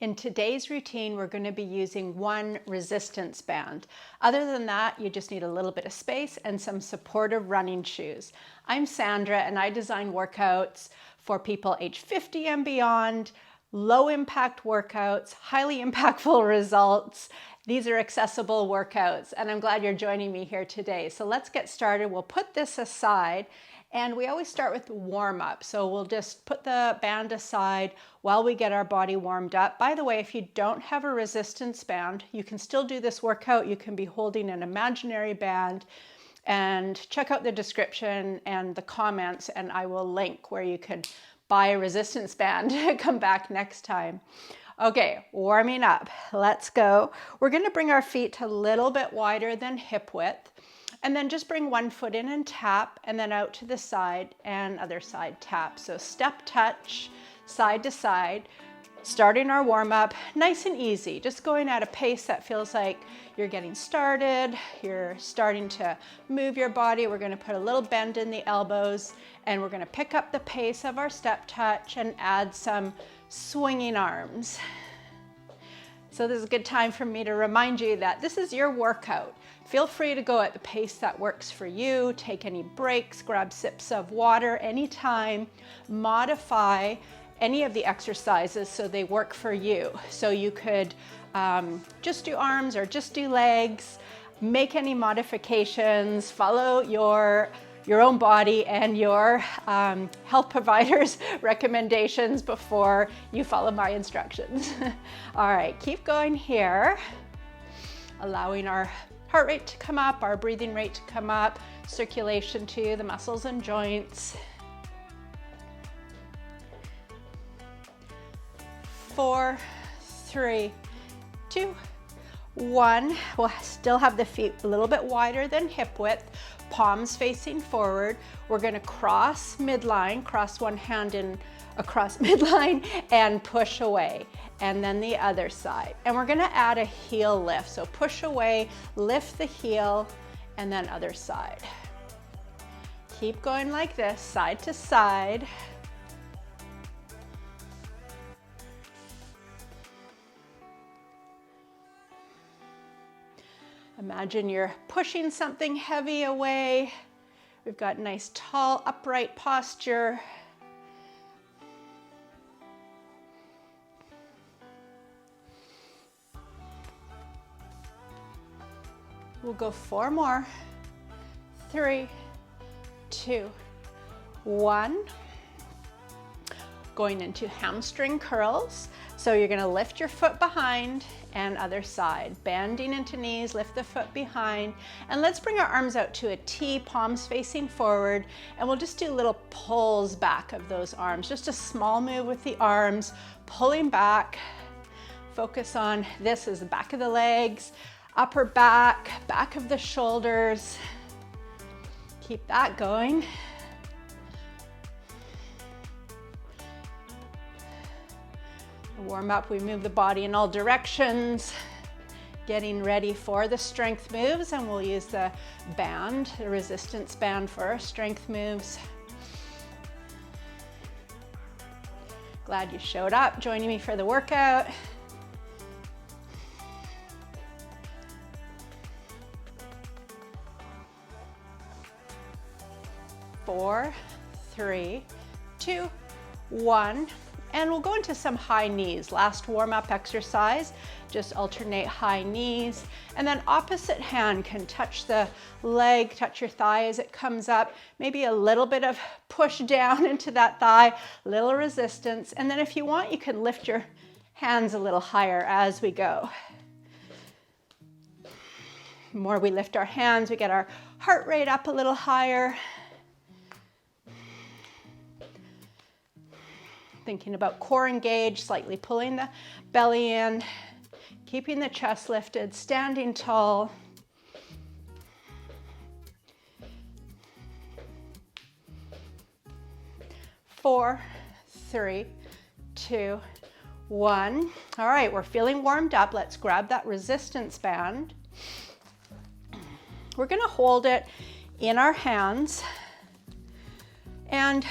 In today's routine, we're going to be using one resistance band. Other than that, you just need a little bit of space and some supportive running shoes. I'm Sandra, and I design workouts for people age 50 and beyond, low impact workouts, highly impactful results. These are accessible workouts, and I'm glad you're joining me here today. So let's get started. We'll put this aside. And we always start with warm up. So we'll just put the band aside while we get our body warmed up. By the way, if you don't have a resistance band, you can still do this workout. You can be holding an imaginary band, and check out the description and the comments, and I will link where you can buy a resistance band. Come back next time. Okay, warming up. Let's go. We're going to bring our feet a little bit wider than hip width. And then just bring one foot in and tap, and then out to the side and other side tap. So step touch, side to side, starting our warm up, nice and easy, just going at a pace that feels like you're getting started, you're starting to move your body. We're gonna put a little bend in the elbows, and we're gonna pick up the pace of our step touch and add some swinging arms. So this is a good time for me to remind you that this is your workout. Feel free to go at the pace that works for you. Take any breaks, grab sips of water anytime. Modify any of the exercises so they work for you. So you could just do arms or just do legs. Make any modifications. Follow your own body and your health provider's recommendations before you follow my instructions. All right, keep going here. Allowing our heart rate to come up, our breathing rate to come up, circulation to the muscles and joints. 4, 3, 2, 1. We'll still have the feet a little bit wider than hip width, palms facing forward. We're going to cross midline, cross one hand in across midline and push away, and then the other side. And we're going to add a heel lift. So push away, lift the heel, and then other side. Keep going like this, side to side. Imagine you're pushing something heavy away. We've got nice, tall, upright posture. We'll go 4 more. 3, 2, 1. Going into hamstring curls. So you're going to lift your foot behind and other side. Bending into knees, lift the foot behind. And let's bring our arms out to a T, palms facing forward. And we'll just do little pulls back of those arms. Just a small move with the arms, pulling back. Focus on this as the back of the legs, upper back, back of the shoulders. Keep that going. Warm up, we move the body in all directions, getting ready for the strength moves, and we'll use the band, the resistance band for our strength moves. Glad you showed up, joining me for the workout. Four, 3, 2, 1. And we'll go into some high knees. Last warm-up exercise, just alternate high knees. And then opposite hand can touch the leg, touch your thigh as it comes up. Maybe a little bit of push down into that thigh, little resistance. And then if you want, you can lift your hands a little higher as we go. The more we lift our hands, we get our heart rate up a little higher. Thinking about core engaged, slightly pulling the belly in, keeping the chest lifted, standing tall. Four, 3, 2, 1. All right, we're feeling warmed up. Let's grab that resistance band. We're going to hold it in our hands and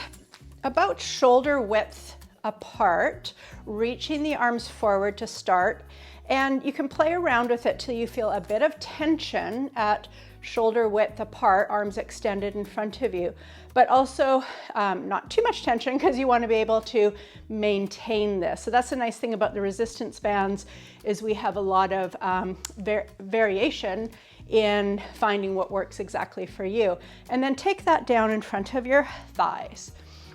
about shoulder width apart, reaching the arms forward to start. And you can play around with it till you feel a bit of tension at shoulder width apart, arms extended in front of you, but also not too much tension because you want to be able to maintain this. So that's the nice thing about the resistance bands, is we have a lot of variation in finding what works exactly for you. And then take that down in front of your thighs.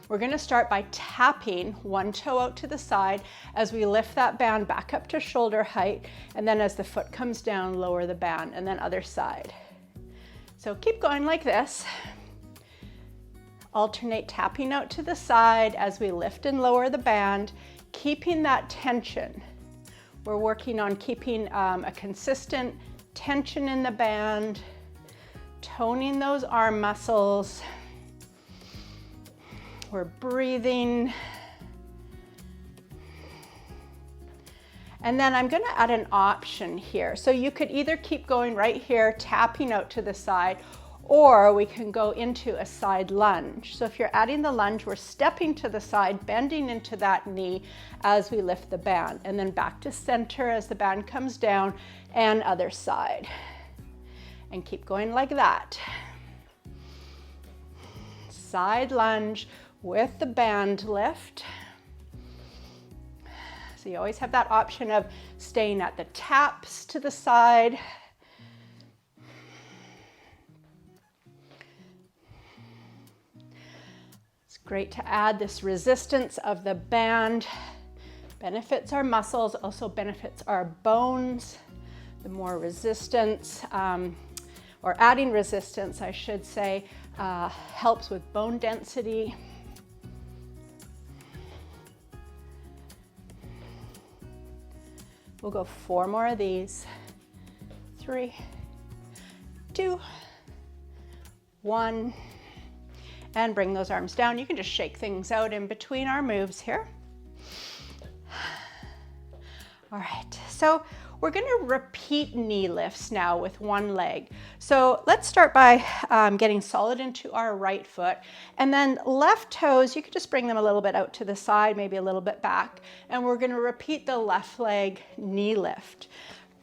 We're going to start by tapping one toe out to the side as we lift that band back up to shoulder height, and then as the foot comes down, lower the band, and then other side. So keep going like this. Alternate tapping out to the side as we lift and lower the band, keeping that tension. We're working on keeping a consistent tension in the band, toning those arm muscles. We're breathing. And then I'm going to add an option here. So you could either keep going right here, tapping out to the side, or we can go into a side lunge. So if you're adding the lunge, we're stepping to the side, bending into that knee as we lift the band, and then back to center as the band comes down, and other side. And keep going like that. Side lunge with the band lift. So you always have that option of staying at the taps to the side. It's great to add this resistance of the band. Benefits our muscles, also benefits our bones. The more resistance, or adding resistance, I should say, helps with bone density. We'll go 4 more of these. 3, 2, 1. And bring those arms down. You can just shake things out in between our moves here. All right, so we're going to repeat knee lifts now with one leg. So let's start by getting solid into our right foot, and then left toes, you could just bring them a little bit out to the side, maybe a little bit back, and we're going to repeat the left leg knee lift.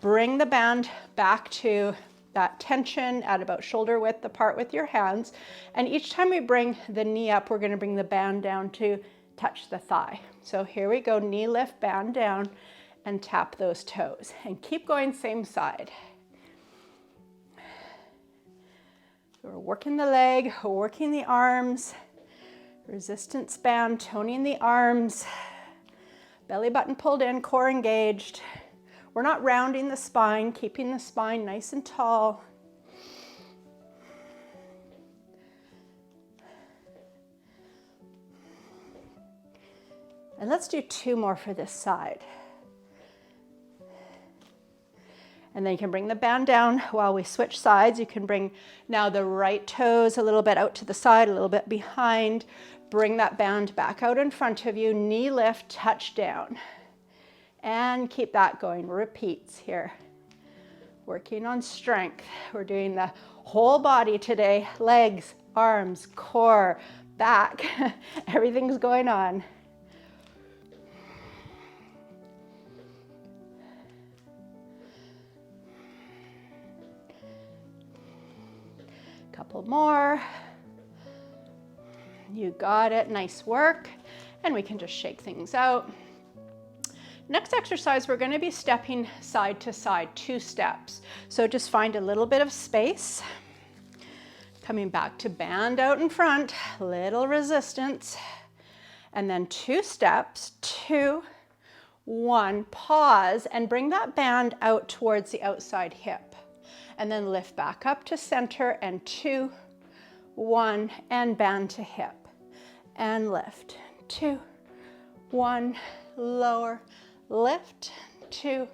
Bring the band back to that tension at about shoulder width apart with your hands, and each time we bring the knee up, we're going to bring the band down to touch the thigh. So here we go, knee lift, band down, and tap those toes, and keep going same side. We're working the leg, working the arms, resistance band, toning the arms, belly button pulled in, core engaged. We're not rounding the spine, keeping the spine nice and tall. And let's do 2 more for this side. And then you can bring the band down while we switch sides. You can bring now the right toes a little bit out to the side, a little bit behind. Bring that band back out in front of you. Knee lift, touch down. And keep that going. Repeats here. Working on strength. We're doing the whole body today. Legs, arms, core, back. Everything's going on. Couple more. You got it. Nice work. And we can just shake things out. Next exercise, we're going to be stepping side to side, 2 steps. So just find a little bit of space. Coming back to band out in front, little resistance. And then 2 steps, 2, 1, pause, and bring that band out towards the outside hip. And then lift back up to center, and 2, 1, and band to hip. And lift, 2, 1, lower, lift, 2,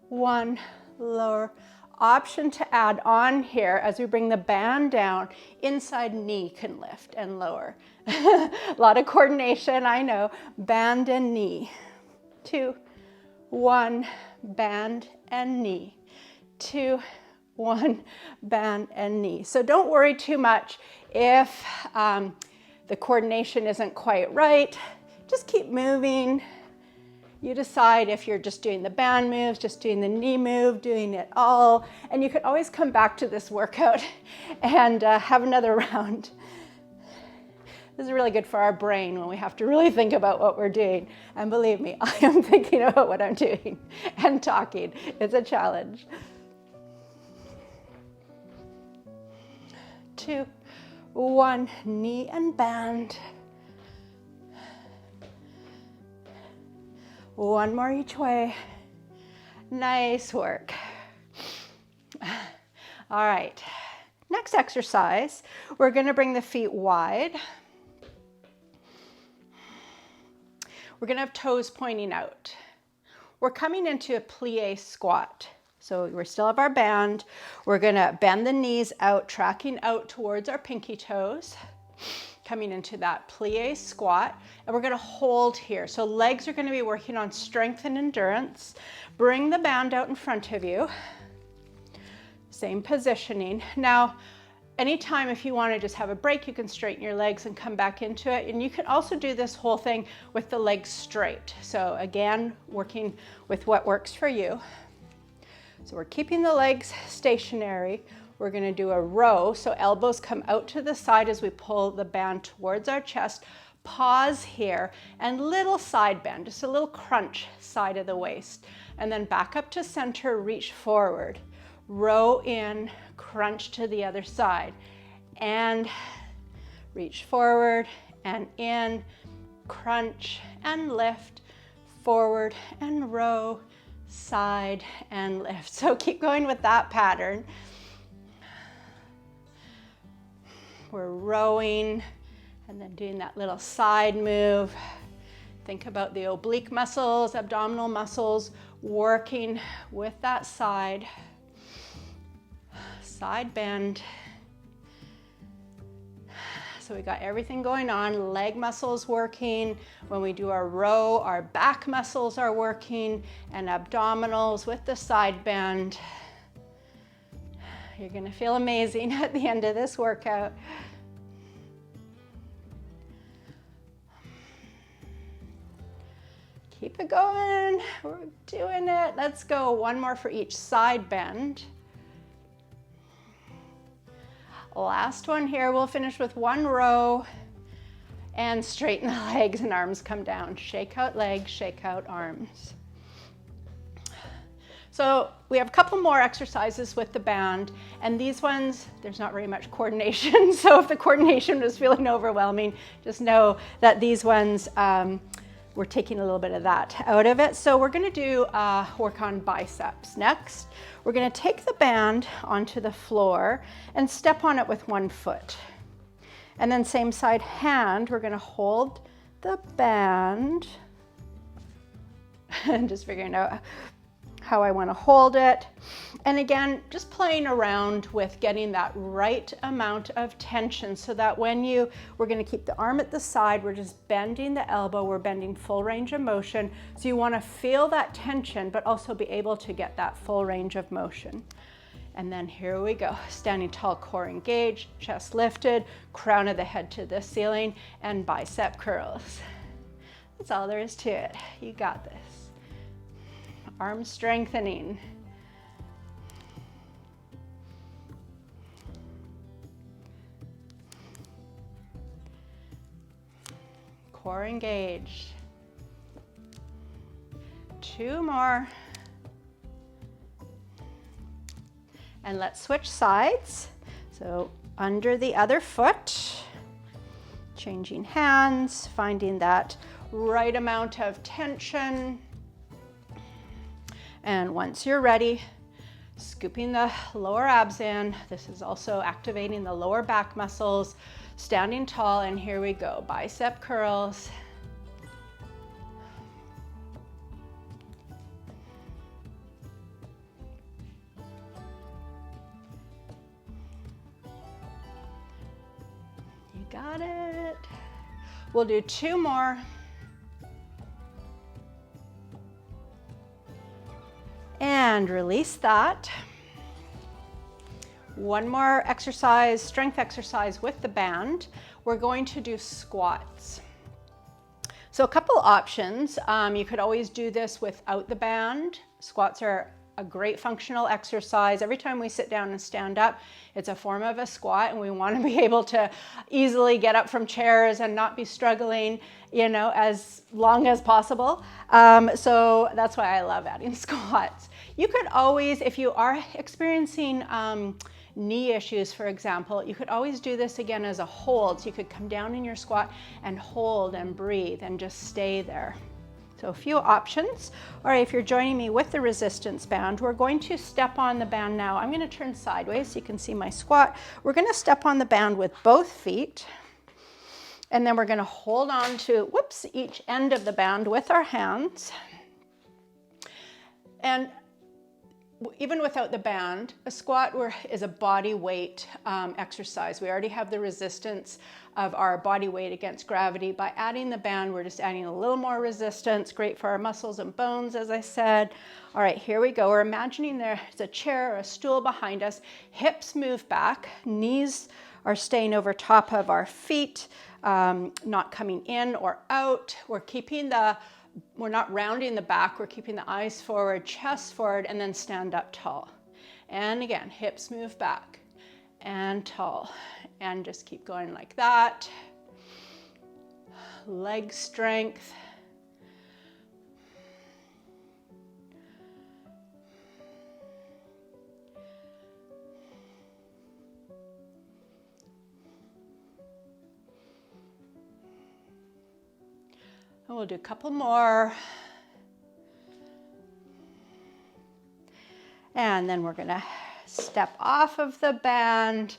1, lower. Option to add on here as we bring the band down, inside knee can lift and lower. A lot of coordination, I know. Band and knee. 2, 1, band and knee. 2, 1, band and knee. So don't worry too much if the coordination isn't quite right. just keep moving. You decide if you're just doing the band moves, just doing the knee move, doing it all. And you can always come back to this workout and have another round. This is really good for our brain when we have to really think about what we're doing. And believe me, I am thinking about what I'm doing and talking. It's a challenge. 2, 1, knee and band. 1 more each way. Nice work. All right, next exercise, we're gonna bring the feet wide. We're gonna have toes pointing out. We're coming into a plié squat. So we still have our band. We're gonna bend the knees out, tracking out towards our pinky toes, coming into that plié squat, and we're gonna hold here. So legs are gonna be working on strength and endurance. Bring the band out in front of you. Same positioning. Now, anytime if you want to just have a break, you can straighten your legs and come back into it. And you can also do this whole thing with the legs straight. So again, working with what works for you. So we're keeping the legs stationary. We're going to do a row. So elbows come out to the side as we pull the band towards our chest. Pause here and little side bend, just a little crunch side of the waist. And then back up to center, reach forward. Row in, crunch to the other side, and reach forward and in, crunch and lift, forward and row, side and lift. So keep going with that pattern. We're rowing and then doing that little side move. Think about the oblique muscles, abdominal muscles, working with that side. Side bend. So we got everything going on, leg muscles working. When we do our row, our back muscles are working, and abdominals with the side bend. You're gonna feel amazing at the end of this workout. Keep it going, we're doing it. Let's go, 1 more for each side bend. Last one here, we'll finish with 1 row and straighten the legs and arms come down. Shake out legs, shake out arms. So we have a couple more exercises with the band, and these ones, there's not very much coordination. So if the coordination was feeling overwhelming, just know that these ones, we're taking a little bit of that out of it. So we're gonna do work on biceps next. We're gonna take the band onto the floor and step on it with 1 foot. And then same side hand, we're gonna hold the band and just figuring out how I wanna hold it. And again, just playing around with getting that right amount of tension so that when we're gonna keep the arm at the side, we're just bending the elbow, we're bending full range of motion. So you wanna feel that tension, but also be able to get that full range of motion. And then here we go, standing tall, core engaged, chest lifted, crown of the head to the ceiling, and bicep curls. That's all there is to it. You got this. Arm strengthening. Core engaged. 2 more. And let's switch sides. So under the other foot, changing hands, finding that right amount of tension. And once you're ready, scooping the lower abs in. This is also activating the lower back muscles, standing tall, and here we go, bicep curls. You got it. We'll do 2 more. And release that. 1 more exercise, strength exercise with the band. We're going to do squats. So a couple options. You could always do this without the band. Squats are a great functional exercise. Every time we sit down and stand up, it's a form of a squat, and we want to be able to easily get up from chairs and not be struggling, you know, as long as possible. So that's why I love adding squats. You could always, if you are experiencing knee issues, for example, you could always do this again as a hold. So you could come down in your squat and hold and breathe and just stay there. So a few options. All right, if you're joining me with the resistance band, we're going to step on the band now. I'm going to turn sideways so you can see my squat. We're going to step on the band with both feet, and then we're going to hold on to, each end of the band with our hands. And even without the band, a squat is a body weight exercise. We already have the resistance of our body weight against gravity. By adding the band, we're just adding a little more resistance. Great for our muscles and bones, as I said. All right, here we go. We're imagining there's a chair or a stool behind us. Hips move back. Knees are staying over top of our feet, not coming in or out. We're not rounding the back, we're keeping the eyes forward, chest forward, and then stand up tall. And again, hips move back and tall. And just keep going like that. Leg strength. And we'll do a couple more. And then we're going to step off of the band.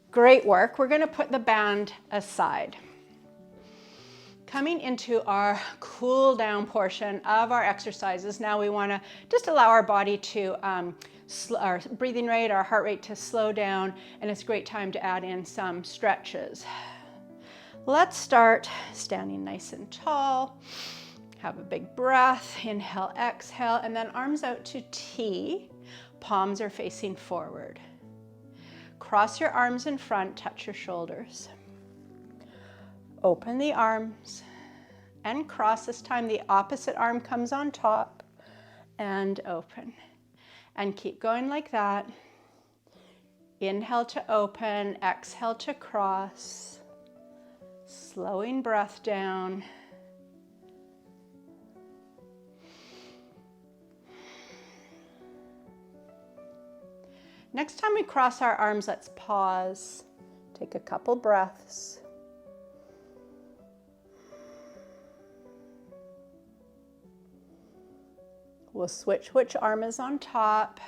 Great work. We're going to put the band aside. Coming into our cool down portion of our exercises, now we want to just allow our body to, our breathing rate, our heart rate to slow down, and it's a great time to add in some stretches. Let's start standing nice and tall. Have a big breath, inhale, exhale, and then arms out to T. Palms are facing forward. Cross your arms in front, touch your shoulders. Open the arms and cross. This time the opposite arm comes on top and open. And keep going like that. Inhale to open, exhale to cross. Slowing breath down. Next time we cross our arms, let's pause. Take a couple breaths. We'll switch which arm is on top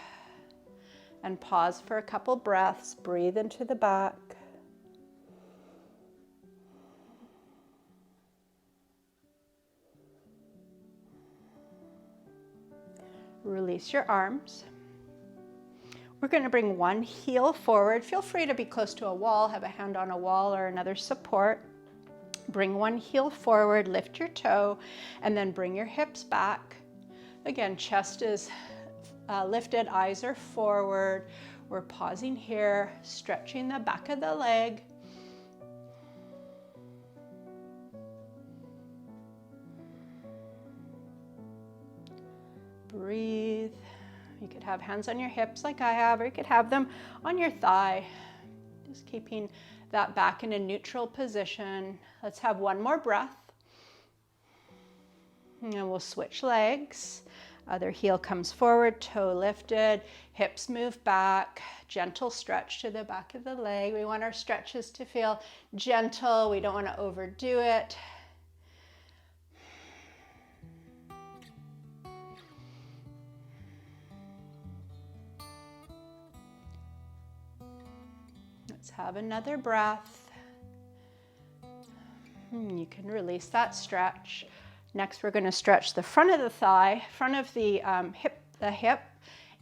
and pause for a couple breaths. Breathe into the back. Release your arms. We're going to bring one heel forward. Feel free to be close to a wall, have a hand on a wall or another support. Bring one heel forward, lift your toe, and then bring your hips back. Again, chest is lifted, eyes are forward. We're pausing here, stretching the back of the leg. Breathe. You could have hands on your hips like I have, or you could have them on your thigh. Just keeping that back in a neutral position. Let's have one more breath. And we'll switch legs. Other heel comes forward, toe lifted, hips move back, gentle stretch to the back of the leg. We want our stretches to feel gentle. We don't want to overdo it. Let's have another breath. You can release that stretch. Next, we're going to stretch the front of the thigh, front of the hip,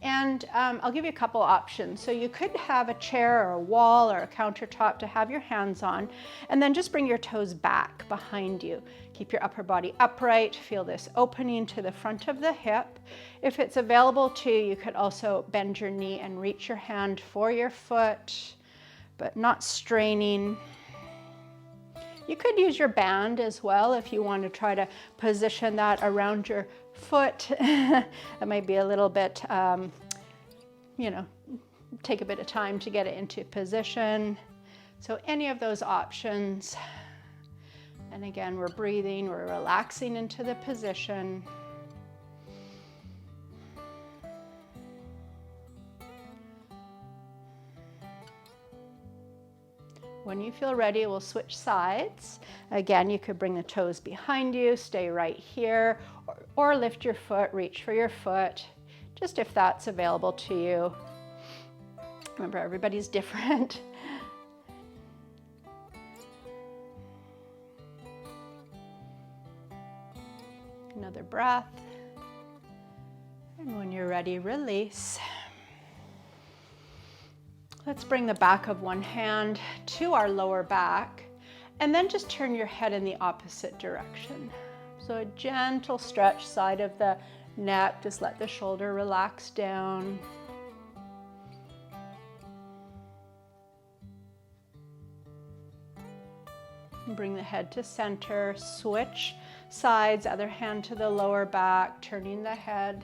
and I'll give you a couple options. So you could have a chair or a wall or a countertop to have your hands on, and then just bring your toes back behind you. Keep your upper body upright. Feel this opening to the front of the hip. If it's available to you, you could also bend your knee and reach your hand for your foot, but not straining. You could use your band as well if you want to try to position that around your foot. It might be a little bit, you know, take a bit of time to get it into position. So any of those options. And again, we're breathing, we're relaxing into the position. When you feel ready, we'll switch sides. Again, you could bring the toes behind you, stay right here, or lift your foot, reach for your foot, just if that's available to you. Remember, everybody's different. Another breath. And when you're ready, release. Let's bring the back of one hand to our lower back, and then just turn your head in the opposite direction. So a gentle stretch, side of the neck, just let the shoulder relax down. And bring the head to center, switch sides, other hand to the lower back, turning the head.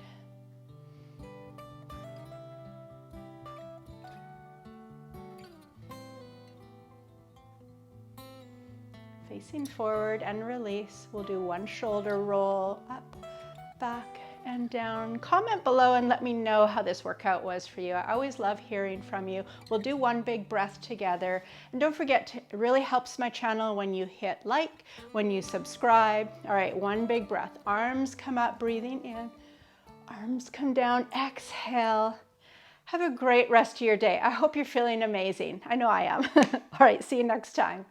Facing forward and release. We'll do one shoulder roll, up, back, and down. Comment below and let me know how this workout was for you. I always love hearing from you. We'll do one big breath together. And don't forget, it really helps my channel when you hit like, when you subscribe. All right, one big breath. Arms come up, breathing in. Arms come down, exhale. Have a great rest of your day. I hope you're feeling amazing. I know I am. All right, see you next time.